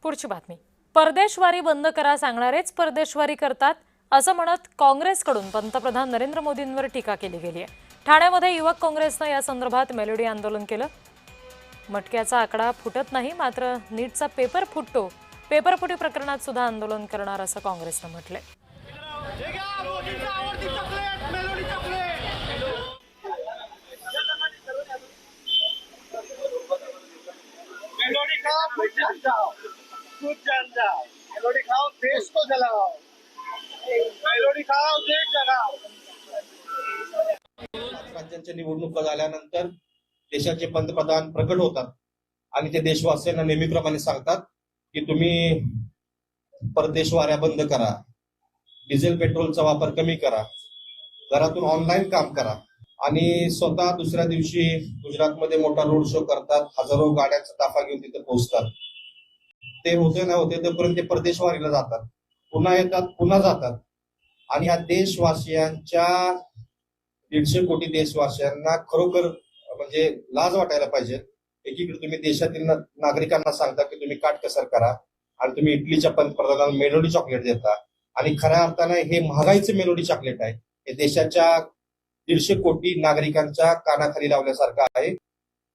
पुढची बातमी. परदेशवारी बंद करा सांगणारेच परदेशवारी करतात असं म्हणत काँग्रेसकडून पंतप्रधान नरेंद्र मोदींवर टीका केली गेली आहे. ठाण्यामध्ये युवक काँग्रेसनं या संदर्भात मेलोडी आंदोलन केलं. मटक्याचा आकडा फुटत नाही, मात्र नीटचा पेपर फुटतो. पेपरफुटी प्रकरणात सुद्धा आंदोलन करणार असं काँग्रेसनं म्हटलंय. मेलोडी खाओ, खुद जान जाओ, खुद जान जाओ। मेलोडी खाओ, देश को जलाओ। मेलोडी खाओ, देश जलाओ। राज्यांच्या निवडणुका झाल्यानंतर देशाचे पंतप्रधान प्रकट होतात आणि ते देशवासियांना नेहमीप्रमाणे सांगतात की तुम्ही परदेशवाऱ्या बंद करा, डिझेल पेट्रोलचा वापर कमी करा, घरातून ऑनलाईन काम करा आणि स्वतः दुसऱ्या दिवशी गुजरातमध्ये मोठा रोड शो करतात. हजारो गाड्यांचा ताफा घेऊन तिथे पोहोचतात. ते होते ना होते तोपर्यंत ते परदेशवारीला जातात, पुन्हा येतात, पुन्हा जातात. आणि ह्या देशवासियांच्या 150 कोटी देशवासियांना खरोखर म्हणजे लाज वाटायला पाहिजे. एकीकडे तुम्ही देशातील नागरिकांना सांगता की तुम्ही काटकसर करा आणि तुम्ही इटलीच्या पंतप्रधानांना मेलोडी चॉकलेट देता आणि खऱ्या अर्थाने हे महागाईचे मेलोडी चॉकलेट आहे. हे देशाच्या 150 कोटी नागरिकांच्या कानाखाली लावल्यासारखं आहे.